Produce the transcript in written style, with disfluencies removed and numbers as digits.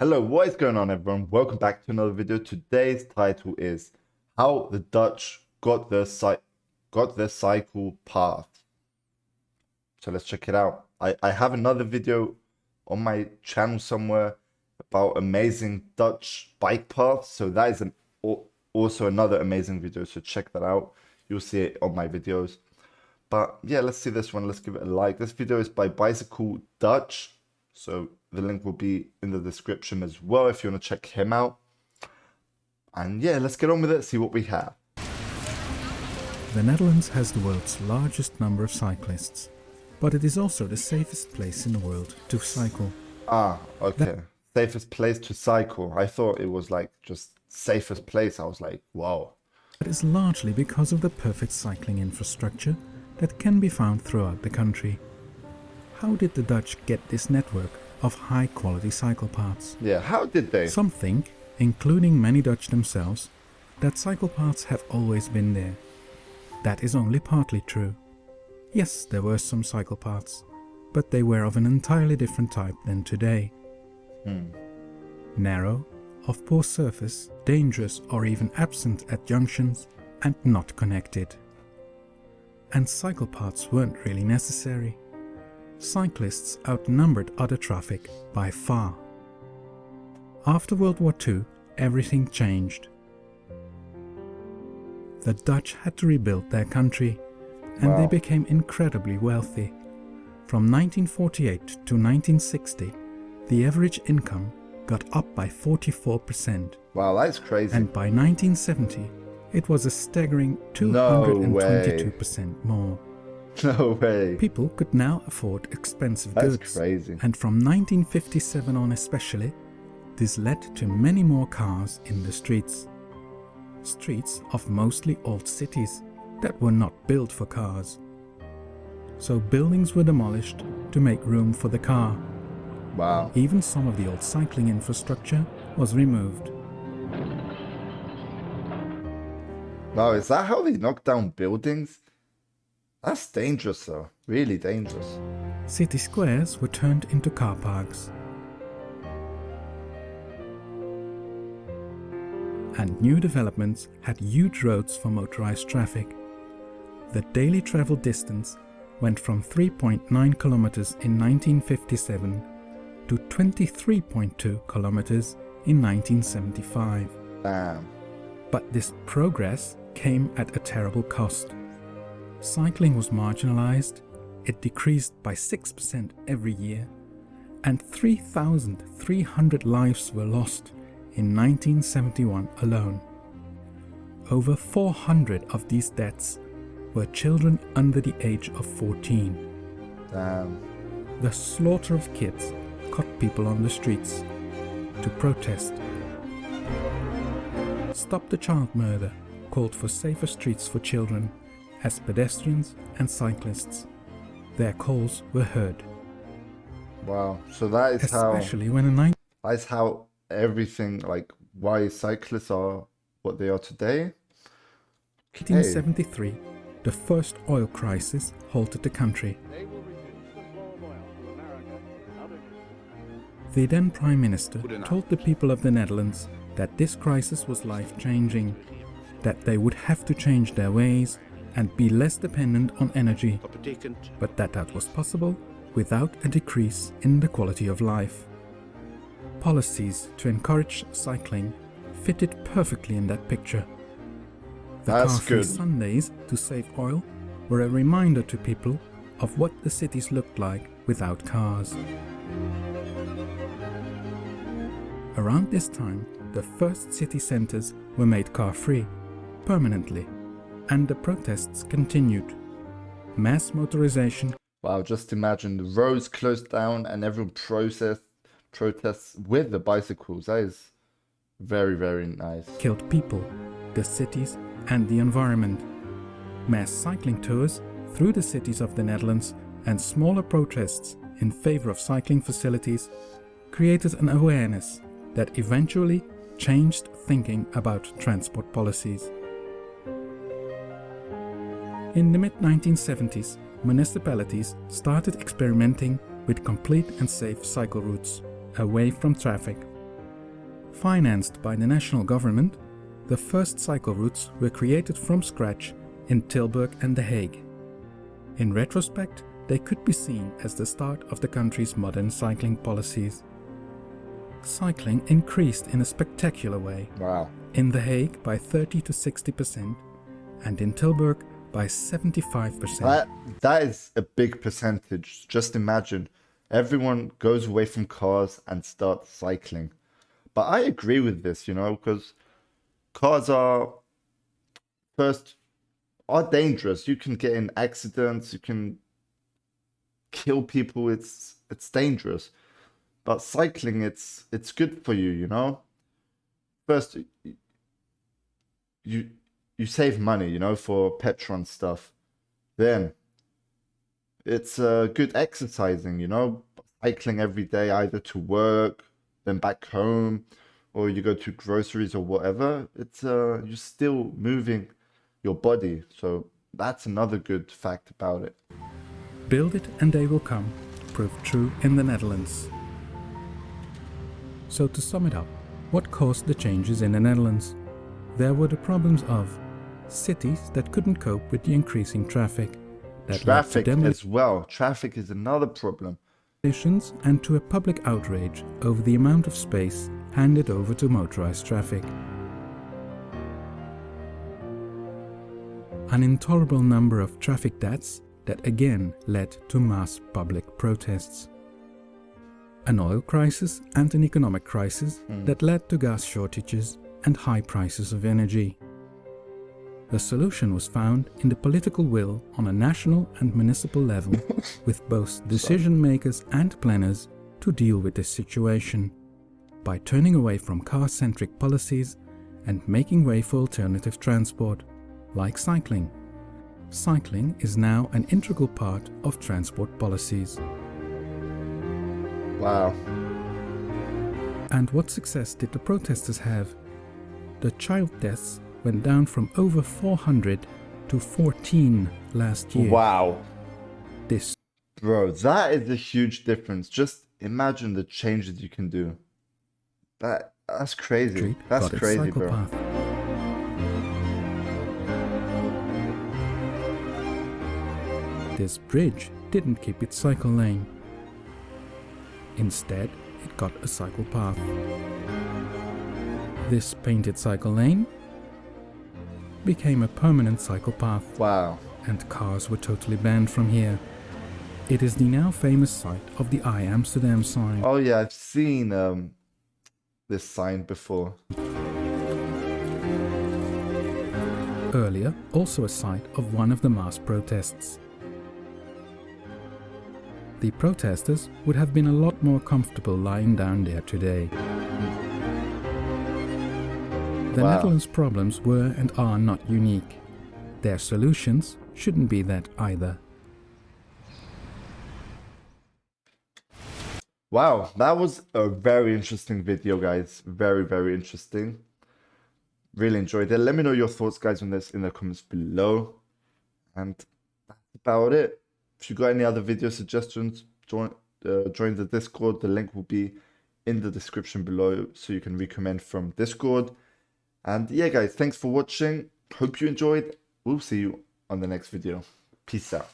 Hello, what is going on everyone? Welcome back to another video. Today's title is How the Dutch got their cycle path. So let's check it out. I have another video on my channel somewhere about amazing Dutch bike paths. So that is also another amazing video. So check that out. You'll see it on my videos. But yeah, let's see this one. Let's give it a like. This video is by Bicycle Dutch. So the link will be in the description as well if you want to check him out. And yeah, let's get on with it, see what we have. The Netherlands has the world's largest number of cyclists, but it is also the safest place in the world to cycle. Ah, okay. Safest place to cycle. I thought it was like just safest place. I was like, wow. That is largely because of the perfect cycling infrastructure that can be found throughout the country. How did the Dutch get this network of high-quality cycle paths? Yeah, how did they? Some think, including many Dutch themselves, that cycle paths have always been there. That is only partly true. Yes, there were some cycle paths, but they were of an entirely different type than today. Narrow, of poor surface, dangerous or even absent at junctions, and not connected. And cycle paths weren't really necessary. Cyclists outnumbered other traffic by far. After World War II, everything changed. The Dutch had to rebuild their country, and they became incredibly wealthy. From 1948 to 1960, the average income got up by 44%. Wow, that's crazy. And by 1970, it was a staggering 222% more. No way. People could now afford expensive That's goods. crazy. And from 1957 on especially, this led to many more cars in the streets. Streets of mostly old cities that were not built for cars. So buildings were demolished to make room for the car. Wow. Even some of the old cycling infrastructure was removed. Wow, is that how they knock down buildings? That's dangerous though, really dangerous. City squares were turned into car parks. And new developments had huge roads for motorized traffic. The daily travel distance went from 3.9 kilometers in 1957 to 23.2 kilometers in 1975. Damn. But this progress came at a terrible cost. Cycling was marginalized, it decreased by 6% every year, and 3,300 lives were lost in 1971 alone. Over 400 of these deaths were children under the age of 14. Damn. The slaughter of kids caught people on the streets to protest. Stop the Child Murder called for safer streets for children as pedestrians and cyclists. Their calls were heard. Wow. So that is Especially when that's how everything, like why cyclists are what they are today. 1973, the first oil crisis halted the country. The then Prime Minister told the people of the Netherlands that this crisis was life-changing, that they would have to change their ways and be less dependent on energy, but that was possible without a decrease in the quality of life. Policies to encourage cycling fitted perfectly in that picture. The car-free Sundays to save oil were a reminder to people of what the cities looked like without cars. Around this time, the first city centers were made car-free, permanently, and the protests continued. Mass motorization. Wow, just imagine the roads closed down and everyone protests with the bicycles. That is very, very nice. Killed people, the cities, and the environment. Mass cycling tours through the cities of the Netherlands and smaller protests in favor of cycling facilities created an awareness that eventually changed thinking about transport policies. In the mid-1970s, municipalities started experimenting with complete and safe cycle routes, away from traffic. Financed by the national government, the first cycle routes were created from scratch in Tilburg and The Hague. In retrospect, they could be seen as the start of the country's modern cycling policies. Cycling increased in a spectacular way. Wow. In The Hague by 30 to 60% and in Tilburg by 75%. That is a big percentage. Just imagine, everyone goes away from cars and starts cycling. But I agree with this, you know, because cars are dangerous. You can get in accidents, you can kill people, it's dangerous. But cycling, it's good for you, you know. First, you save money, you know, for petrol and stuff. Then it's good exercising, you know, cycling every day, either to work, then back home, or you go to groceries or whatever. It's you're still moving your body, so that's another good fact about it. Build it and they will come proved true in the Netherlands. So to sum it up, what caused the changes in the Netherlands? There were the problems of cities that couldn't cope with the increasing traffic. Traffic as well. Traffic is another problem. And to a public outrage over the amount of space handed over to motorized traffic. An intolerable number of traffic deaths that again led to mass public protests. An oil crisis and an economic crisis that led to gas shortages and high prices of energy. The solution was found in the political will on a national and municipal level, with both decision makers and planners to deal with this situation, by turning away from car-centric policies and making way for alternative transport, like cycling. Cycling is now an integral part of transport policies. Wow. And what success did the protesters have? The child deaths went down from over 400 to 14 last year. Wow. This, bro, that is a huge difference. Just imagine the changes you can do. That's crazy. That's crazy, bro. Path. This bridge didn't keep its cycle lane. Instead, it got a cycle path. This painted cycle lane became a permanent cycle path. Wow. And cars were totally banned from here. It is the now famous site of the I Amsterdam sign. Oh yeah, I've seen this sign before. Earlier, also a site of one of the mass protests. The protesters would have been a lot more comfortable lying down there today. The Netherlands' problems were and are not unique. Their solutions shouldn't be that either. Wow, that was a very interesting video, guys. Very, very interesting. Really enjoyed it. Let me know your thoughts, guys, on this in the comments below. And that's about it. If you got any other video suggestions, join the Discord. The link will be in the description below, so you can recommend from Discord. And yeah, guys, thanks for watching. Hope you enjoyed. We'll see you on the next video. Peace out.